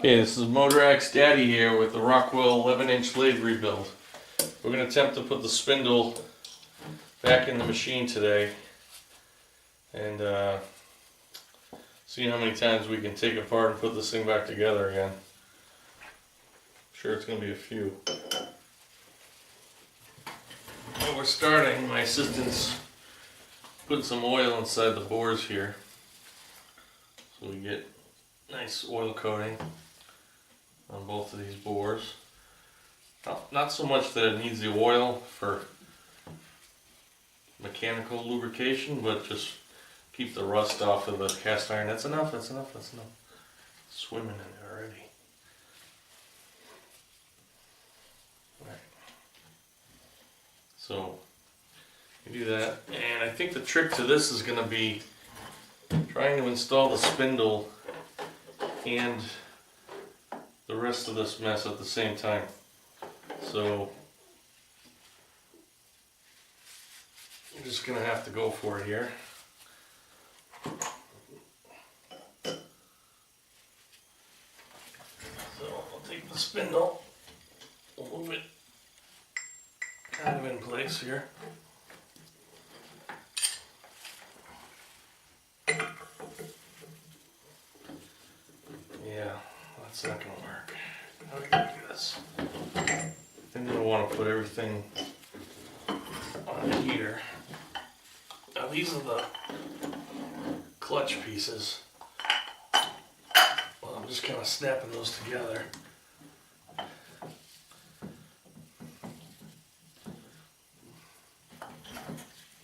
Okay, this is Motorax Daddy here with the Rockwell 11-inch lathe rebuild. We're going to attempt to put the spindle back in the machine today and see how many times we can take it apart and put this thing back together again. I'm sure it's going to be a few. Well, we're starting. My assistant's putting some oil inside the bores here so we get nice oil coating on both of these bores. Not so much that it needs the oil for mechanical lubrication, but just keep the rust off of the cast iron. That's enough, that's enough, that's enough. Swimming in it already. Alright. So, you do that. And I think the trick to this is going to be trying to install the spindle and the rest of this mess at the same time. So you're just going to have to go for it here. So I'll take the spindle, we'll move it kind of in place here. Yeah, that's not going to work. How do I do this? I'm going to want to put everything on here. Now these are the clutch pieces. Well, I'm just kind of snapping those together.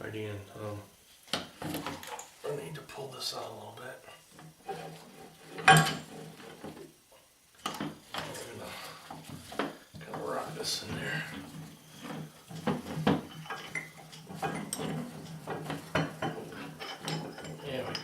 Right in. I need to pull this out a little bit. This in there. There we go.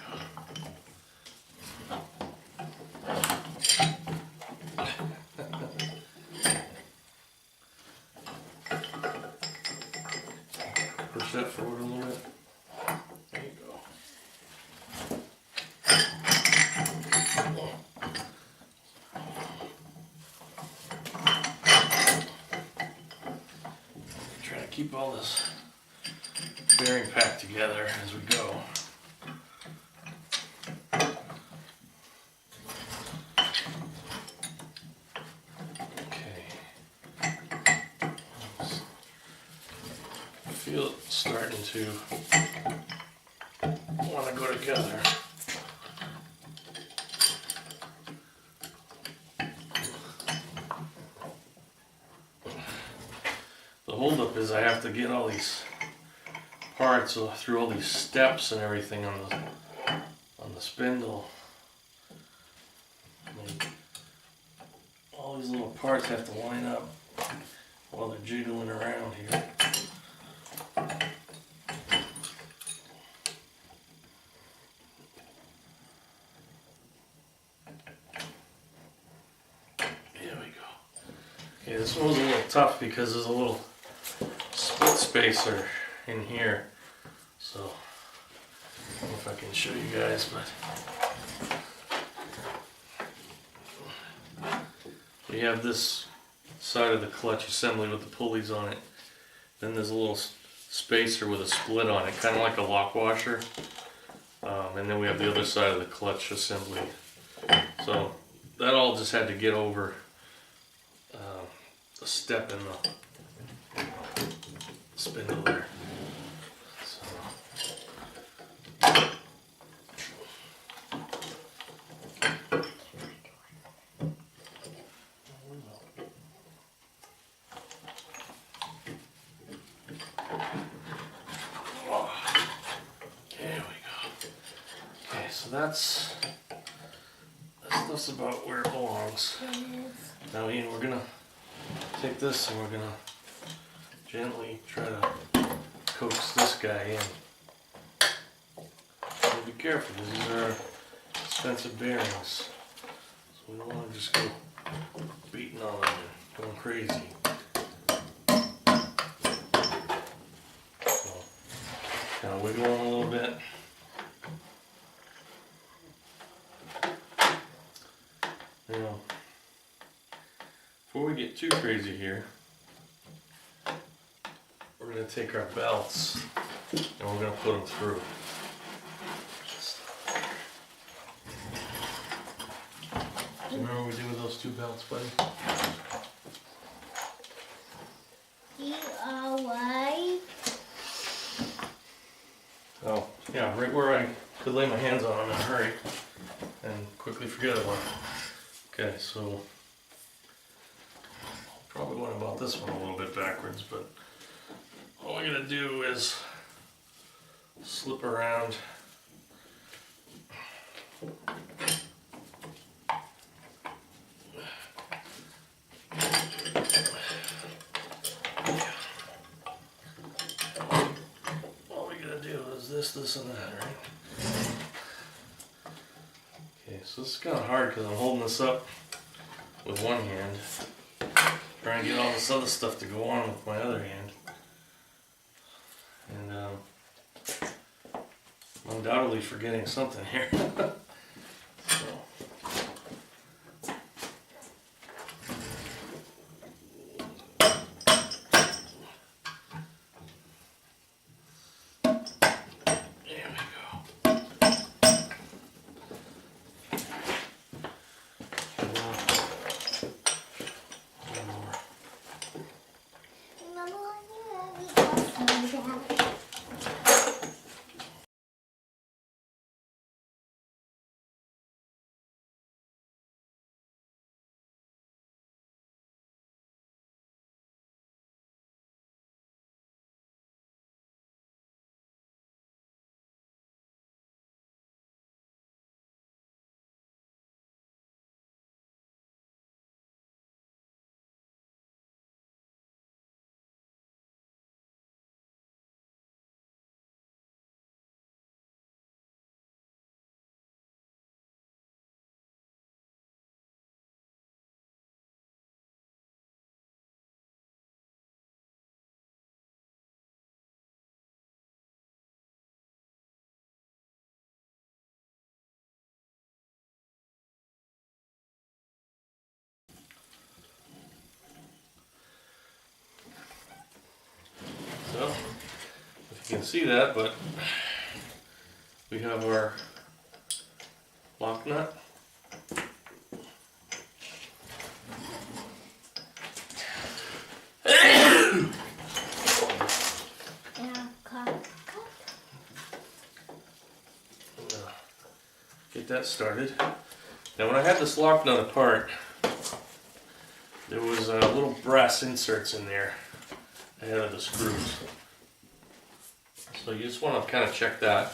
Push that forward a little bit. There you go. Keep all this bearing packed together as we go. Okay. I feel it starting to want to go together. The holdup is I have to get all these parts through all these steps and everything on the spindle. And all these little parts have to line up while they're jiggling around here. There we go. Okay, this one was a little tough because there's a little split spacer in here, so I don't know if I can show you guys, but we have this side of the clutch assembly with the pulleys on it. Then there's a little spacer with a split on it, kind of like a lock washer, and then we have the other side of the clutch assembly. So that all just had to get over a step in the spindle there. So. There we go. Okay, so that stuff's about where it belongs. Now Ian, we're gonna take this and we're gonna gently try to coax this guy in. So be careful, because these are expensive bearings. So we don't want to just go beating on them and going crazy. So, kind of wiggle them a little bit. You know, before we get too crazy here, we're going to take our belts and we're going to put them through. Do you remember what we did with those two belts, buddy? Oh, yeah, right where I could lay my hands on them in a hurry and quickly forget about it. Okay, so probably went about this one a little bit backwards, but all we're gonna do is slip around. All we gotta do is this, and that, right? Okay, so this is kind of hard because I'm holding this up with one hand, trying to get all this other stuff to go on with my other hand. And I'm undoubtedly forgetting something here. So. There we go. So, if you can see that, but we have our lock nut. Get that started. Now when I had this lock nut apart, there was little brass inserts in there ahead of the screws. So you just want to kind of check that.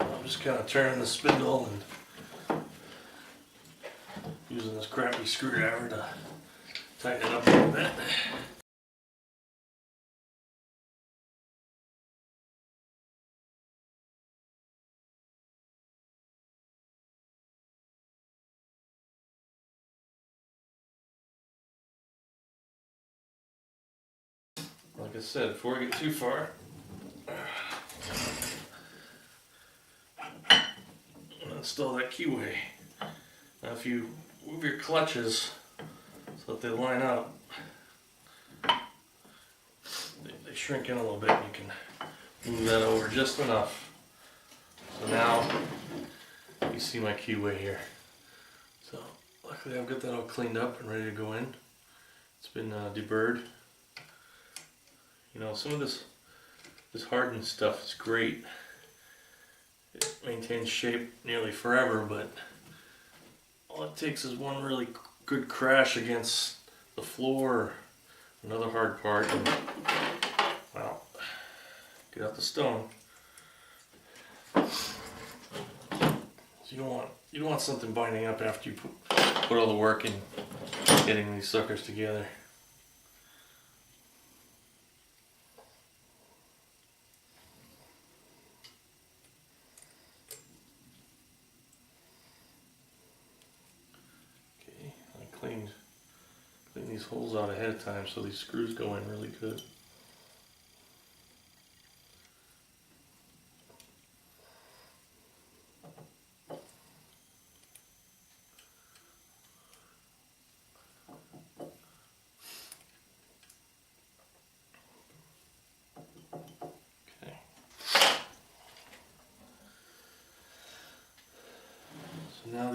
I'm just kind of turning the spindle and using this crappy screwdriver to tighten it up a little bit. Like I said, before I get too far, install that keyway. Now if you move your clutches so that they line up, they shrink in a little bit and you can move that over just enough. So now you see my keyway here. So luckily I've got that all cleaned up and ready to go in. It's been deburred. You know, some of this hardened stuff is great. It maintains shape nearly forever, but all it takes is one really good crash against the floor or another hard part and, well, get out the stone. So you don't want something binding up after you put all the work in getting these suckers together. Clean these holes out ahead of time so these screws go in really good.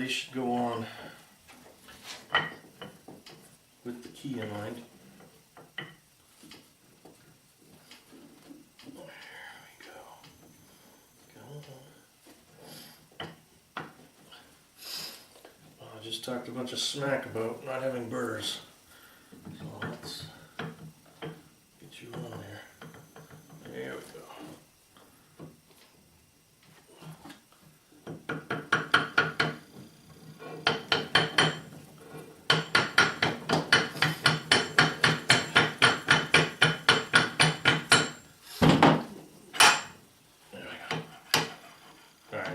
these should go on with the key in mind. There we go. I just talked a bunch of smack about not having burrs. So let's get you on there. There we go.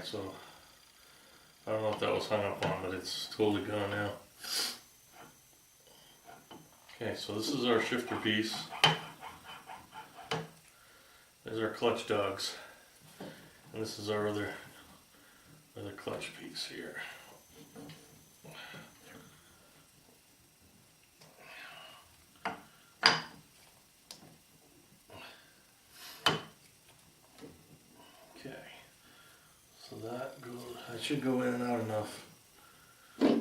So, I don't know if that was hung up on, but it's totally gone now. Okay, so this is our shifter piece. There's our clutch dogs. And this is our other clutch piece here. So that should go in and out enough. Okay,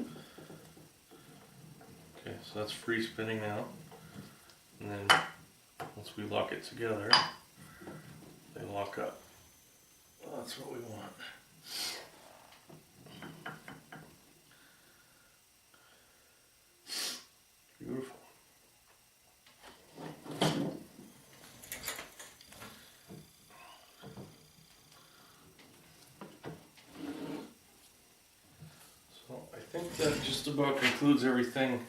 so that's free spinning now. And then once we lock it together, they lock up. Well, that's what we want. Beautiful. I think that just about concludes everything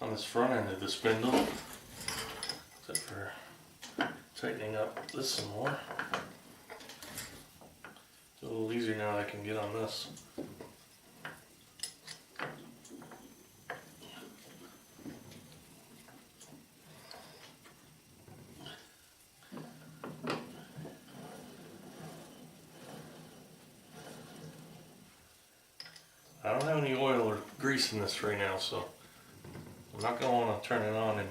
on this front end of the spindle, except for tightening up this some more. It's a little easier now that I can get on this. I don't have any oil or grease in this right now, so I'm not going to want to turn it on and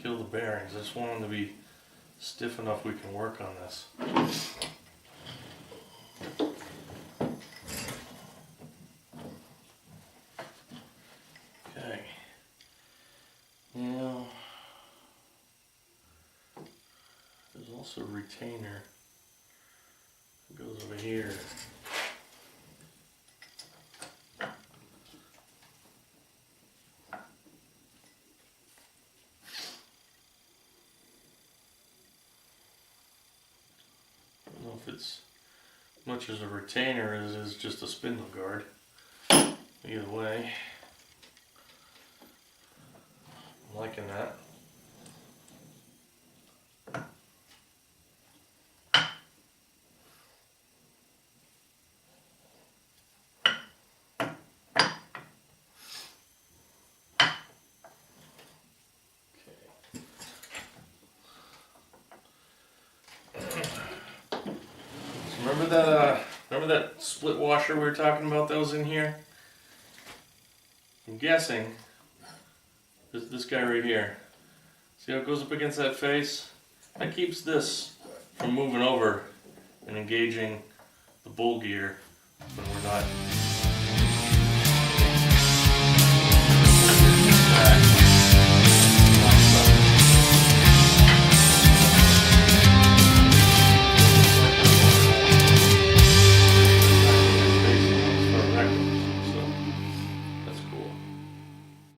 kill the bearings. I just want them to be stiff enough we can work on this. Okay. Now, there's also a retainer that goes over here. If it's much as a retainer as it is just a spindle guard. Either way, I'm liking that. Remember that split washer we were talking about that was in here? I'm guessing this guy right here. See how it goes up against that face? That keeps this from moving over and engaging the bull gear when we're not